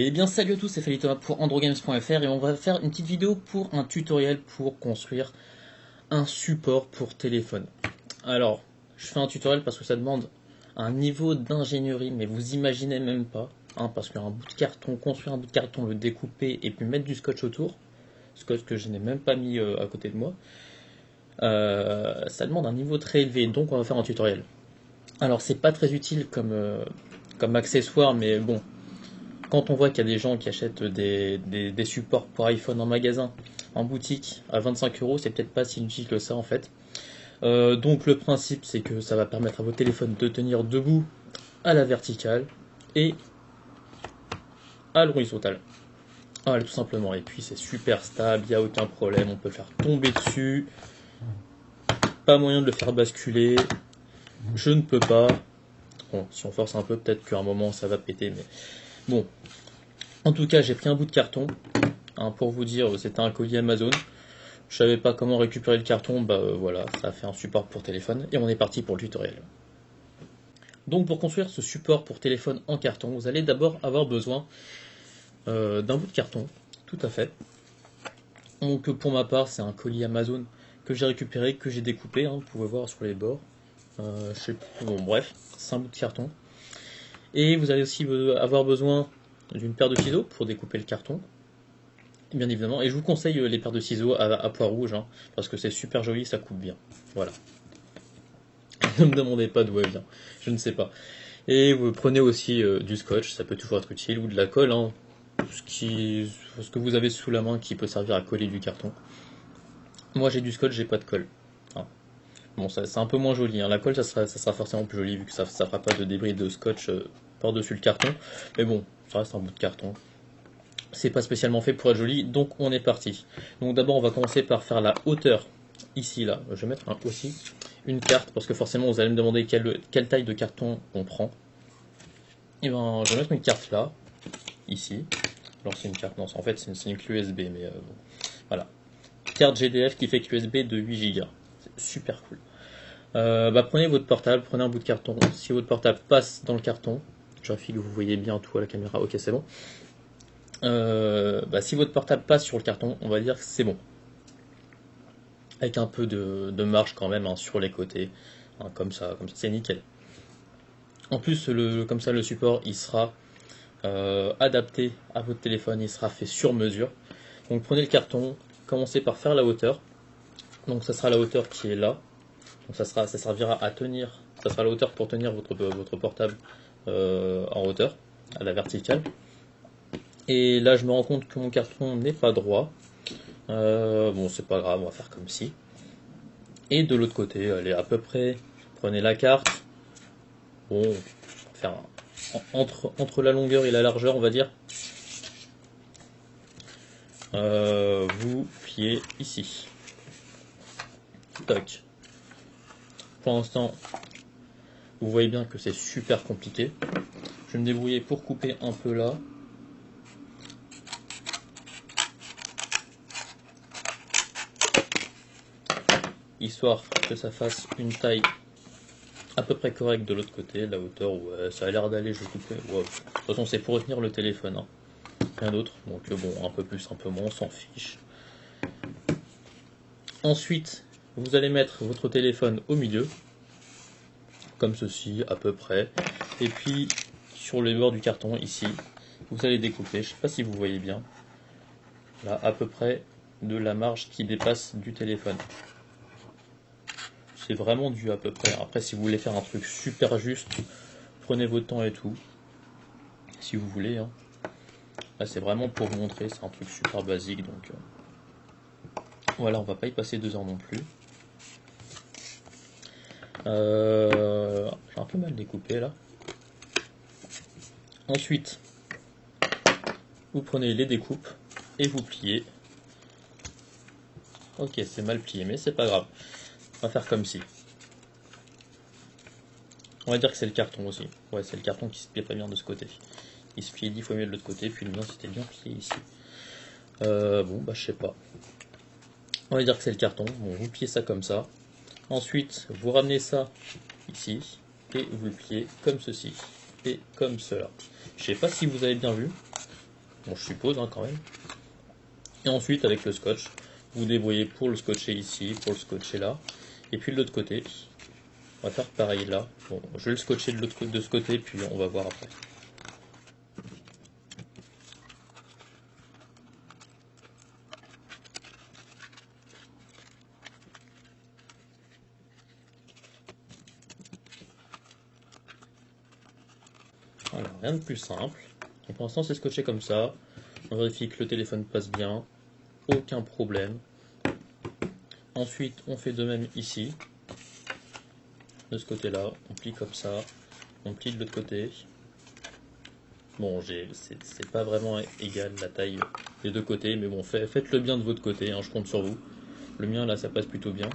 Eh bien salut à tous, c'est Thomas pour androgames.fr et on va faire une petite vidéo pour un tutoriel pour construire un support pour téléphone. Alors, je fais un tutoriel parce que ça demande un niveau d'ingénierie, mais vous imaginez même pas, parce qu'un bout de carton, construire un bout de carton, le découper et puis mettre du scotch autour, scotch que je n'ai même pas mis à côté de moi, ça demande un niveau très élevé, donc on va faire un tutoriel. Alors c'est pas très utile comme accessoire, mais bon, quand on voit qu'il y a des gens qui achètent des supports pour iPhone en magasin, en boutique, à 25 €, c'est peut-être pas si utile que ça en fait. Donc le principe c'est que ça va permettre à vos téléphones de tenir debout à la verticale et à l'horizontale. Voilà, tout simplement. Et puis c'est super stable, il n'y a aucun problème, on peut le faire tomber dessus. Pas moyen de le faire basculer. Je ne peux pas. Bon, si on force un peu, peut-être qu'à un moment ça va péter, mais bon. En tout cas, j'ai pris un bout de carton. Pour vous dire, c'était un colis Amazon. Je savais pas comment récupérer le carton, voilà, ça a fait un support pour téléphone et on est parti pour le tutoriel. Donc pour construire ce support pour téléphone en carton, vous allez d'abord avoir besoin d'un bout de carton, tout à fait. Donc pour ma part, c'est un colis Amazon que j'ai récupéré, que j'ai découpé, vous pouvez voir sur les bords. Je sais plus, bon bref, c'est un bout de carton. Et vous allez aussi avoir besoin d'une paire de ciseaux pour découper le carton, bien évidemment. Et je vous conseille les paires de ciseaux à pois rouge, parce que c'est super joli, ça coupe bien. Voilà. Ne me demandez pas d'où elle vient, je ne sais pas. Et vous prenez aussi du scotch, ça peut toujours être utile, ou de la colle, ce que vous avez sous la main qui peut servir à coller du carton. Moi j'ai du scotch, j'ai pas de colle. Bon, c'est un peu moins joli, la colle ça sera forcément plus joli vu que ça fera pas de débris de scotch par-dessus le carton. Mais bon, ça reste un bout de carton. C'est pas spécialement fait pour être joli, donc on est parti. Donc d'abord on va commencer par faire la hauteur, ici là. Je vais mettre aussi une carte, parce que forcément vous allez me demander quelle taille de carton on prend. Et ben je vais mettre une carte là, ici. Alors c'est une carte, non en fait c'est une clé USB, mais bon, voilà. Carte GDF qui fait clé USB de 8 Go. C'est super cool. Prenez votre portable, prenez un bout de carton. Si votre portable passe dans le carton, je vérifie que vous voyez bien tout à la caméra, ok c'est bon. Si votre portable passe sur le carton, on va dire que c'est bon. Avec un peu de marge quand même sur les côtés, comme ça c'est nickel. En plus, comme ça, le support il sera adapté à votre téléphone, il sera fait sur mesure. Donc prenez le carton, commencez par faire la hauteur. Donc ça sera la hauteur qui est là. Donc ça servira à tenir, ça sera la hauteur pour tenir votre portable en hauteur, à la verticale. Et là, je me rends compte que mon carton n'est pas droit. Bon, c'est pas grave, on va faire comme si. Et de l'autre côté, allez, à peu près, prenez la carte. Bon, on va faire entre la longueur et la largeur, on va dire. Vous pliez ici. Toc. Pour l'instant, vous voyez bien que c'est super compliqué. Je vais me débrouiller pour couper un peu là. Histoire que ça fasse une taille à peu près correcte de l'autre côté. La hauteur, ouais, ça a l'air d'aller, je vais couper. Ouais. De toute façon, c'est pour retenir le téléphone, rien d'autre. Donc bon, un peu plus, un peu moins, on s'en fiche. Ensuite, vous allez mettre votre téléphone au milieu, comme ceci, à peu près. Et puis, sur les bords du carton, ici, vous allez découper, je ne sais pas si vous voyez bien, là, à peu près de la marge qui dépasse du téléphone. C'est vraiment du à peu près. Après, si vous voulez faire un truc super juste, prenez votre temps et tout. Si vous voulez. Là, c'est vraiment pour vous montrer. C'est un truc super basique. Donc, voilà, on va pas y passer 2 heures non plus. J'ai un peu mal découpé là. Ensuite, vous prenez les découpes et vous pliez. Ok, c'est mal plié, mais c'est pas grave. On va faire comme si. On va dire que c'est le carton aussi. Ouais, c'est le carton qui se plie pas bien de ce côté. Il se plie 10 fois mieux de l'autre côté, puis le mien c'était bien plié ici. Je sais pas. On va dire que c'est le carton. Bon, vous pliez ça comme ça. Ensuite, vous ramenez ça ici et vous le pliez comme ceci et comme cela. Je sais pas si vous avez bien vu. Bon, je suppose hein, quand même. Et ensuite, avec le scotch, vous débrouillez pour le scotcher ici, pour le scotcher là. Et puis de l'autre côté, on va faire pareil là. Bon, je vais le scotcher de ce côté, puis on va voir après. Voilà, rien de plus simple. Donc pour l'instant, c'est scotché comme ça. On vérifie que le téléphone passe bien. Aucun problème. Ensuite, on fait de même ici. De ce côté-là, on plie comme ça. On plie de l'autre côté. Bon, c'est pas vraiment égal la taille des deux côtés, mais bon, faites-le bien de votre côté, hein, je compte sur vous. Le mien, là, ça passe plutôt bien.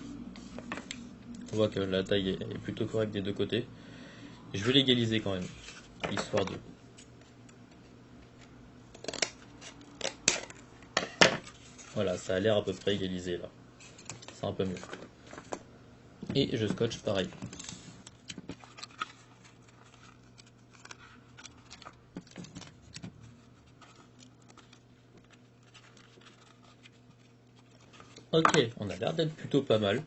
On voit que la taille est plutôt correcte des deux côtés. Et je vais l'égaliser quand même, histoire de... Voilà, ça a l'air à peu près égalisé, là. C'est un peu mieux. Et je scotche pareil. Ok, on a l'air d'être plutôt pas mal.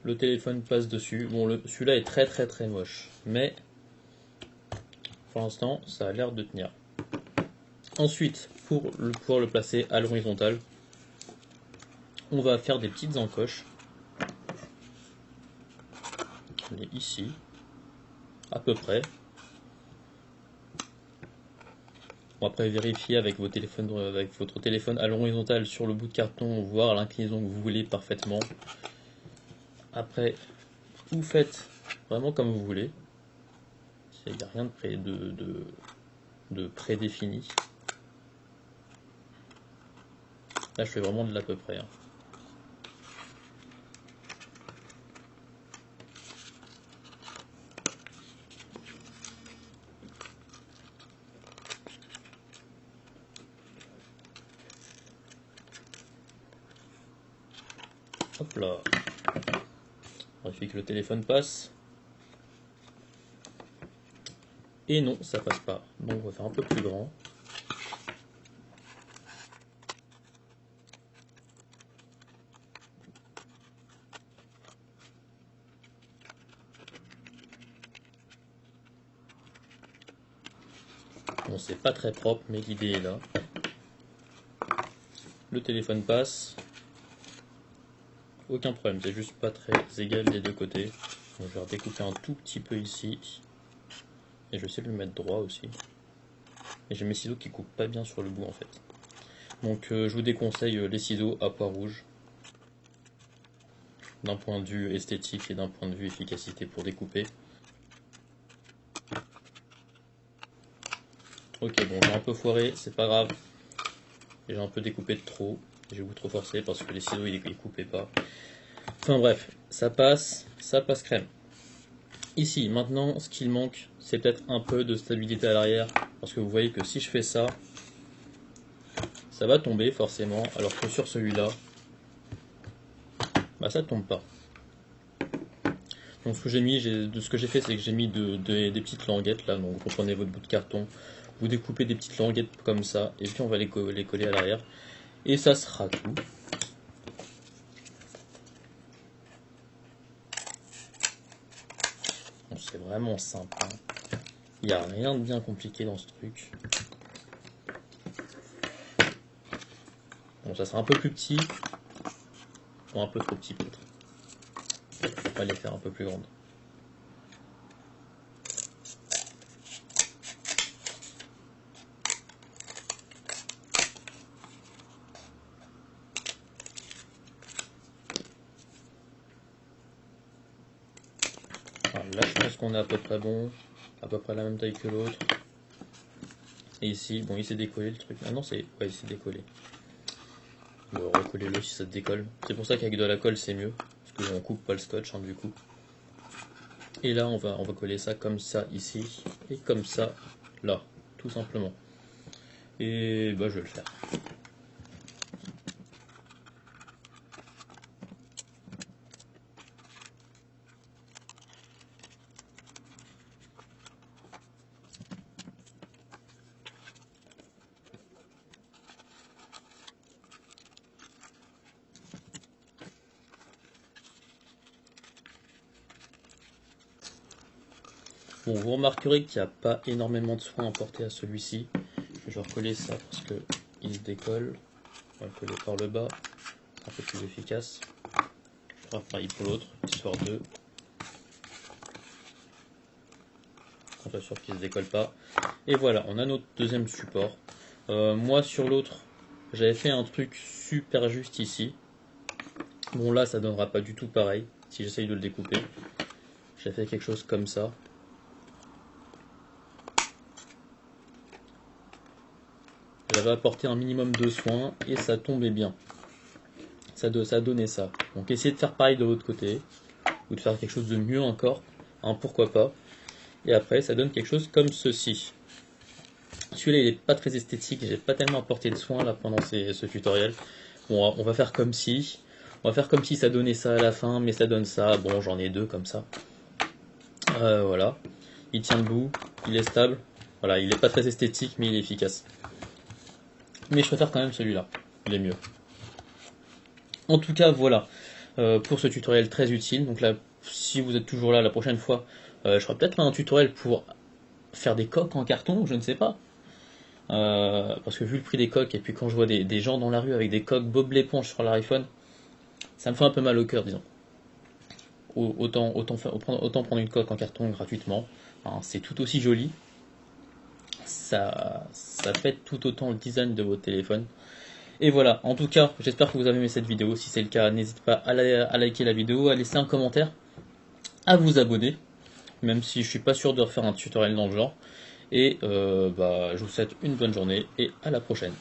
Le téléphone passe dessus. Bon, celui-là est très très très moche. Mais, pour l'instant, ça a l'air de tenir. Ensuite, pour pouvoir le placer à l'horizontale, on va faire des petites encoches. On est ici, à peu près. Bon, après, vérifier avec votre téléphone à l'horizontale sur le bout de carton, voir l'inclinaison que vous voulez parfaitement. Après, vous faites vraiment comme vous voulez. Il n'y a rien de prédéfini. Là, je fais vraiment de l'à peu près. Hein. Hop là. On vérifie que le téléphone passe. Et non, ça passe pas. Donc on va faire un peu plus grand. Bon, c'est pas très propre, mais l'idée est là. Le téléphone passe. Aucun problème, c'est juste pas très égal des deux côtés. Donc, je vais redécouper un tout petit peu ici. Et je vais essayer de le mettre droit aussi. Et j'ai mes ciseaux qui coupent pas bien sur le bout en fait. Donc je vous déconseille les ciseaux à poids rouge. D'un point de vue esthétique et d'un point de vue efficacité pour découper. Ok, bon, j'ai un peu foiré, c'est pas grave. J'ai un peu découpé de trop. J'ai beaucoup trop forcé parce que les ciseaux ils coupaient pas. Enfin bref, ça passe crème. Ici, maintenant, ce qu'il manque, c'est peut-être un peu de stabilité à l'arrière. Parce que vous voyez que si je fais ça, ça va tomber forcément. Alors que sur celui-là, bah ça tombe pas. Donc ce que j'ai fait, c'est que j'ai mis des petites languettes là. Donc vous prenez votre bout de carton, vous découpez des petites languettes comme ça, et puis on va les coller à l'arrière. Et ça sera tout. Bon, c'est vraiment simple. Hein. Il n'y a rien de bien compliqué dans ce truc. Bon, ça sera un peu plus petit. Ou un peu trop petit peut-être. On va les faire un peu plus grandes. Alors là, je pense qu'on est à peu près bon. À peu près la même taille que l'autre. Et ici, bon, il s'est décollé le truc. Ah non, ouais, il s'est décollé. Bon, recollez-le si ça te décolle. C'est pour ça qu'avec de la colle, c'est mieux. Parce qu'on coupe pas le scotch, hein, du coup. Et là, on va coller ça comme ça ici. Et comme ça, là. Tout simplement. Et bah, je vais le faire. Bon, vous remarquerez qu'il n'y a pas énormément de soin apporté à celui-ci. Je vais recoller ça parce que il se décolle. On va le coller par le bas, c'est un peu plus efficace. Je ferai pareil pour l'autre, histoire de qu'on soit sûr qu'il ne se décolle pas. Et voilà, on a notre deuxième support. Moi sur l'autre, j'avais fait un truc super juste ici. Bon là, ça donnera pas du tout pareil si j'essaye de le découper. J'ai fait quelque chose comme ça. J'avais apporté un minimum de soin et ça tombait bien. Ça donnait ça. Donc essayez de faire pareil de l'autre côté, ou de faire quelque chose de mieux encore, hein, pourquoi pas. Et après ça donne quelque chose comme ceci. Celui-là il est pas très esthétique, j'ai pas tellement apporté de soin là pendant ce tutoriel. Bon, on va faire comme si. On va faire comme si ça donnait ça à la fin, mais ça donne ça. Bon, j'en ai deux comme ça. Voilà. Il tient debout, il est stable. Voilà, il est pas très esthétique, mais il est efficace. Mais je préfère quand même celui-là, il est mieux. En tout cas, voilà, pour ce tutoriel très utile. Donc là, si vous êtes toujours là la prochaine fois, je ferai peut-être un tutoriel pour faire des coques en carton, je ne sais pas. Parce que vu le prix des coques, et puis quand je vois des gens dans la rue avec des coques Bob l'éponge sur leur iPhone, ça me fait un peu mal au cœur, disons. Autant prendre une coque en carton gratuitement, hein, c'est tout aussi joli. Ça pète tout autant le design de votre téléphone. Et voilà, en tout cas, j'espère que vous avez aimé cette vidéo. Si c'est le cas, n'hésitez pas à liker la vidéo, à laisser un commentaire, à vous abonner, même si je suis pas sûr de refaire un tutoriel dans le genre. Et je vous souhaite une bonne journée et à la prochaine.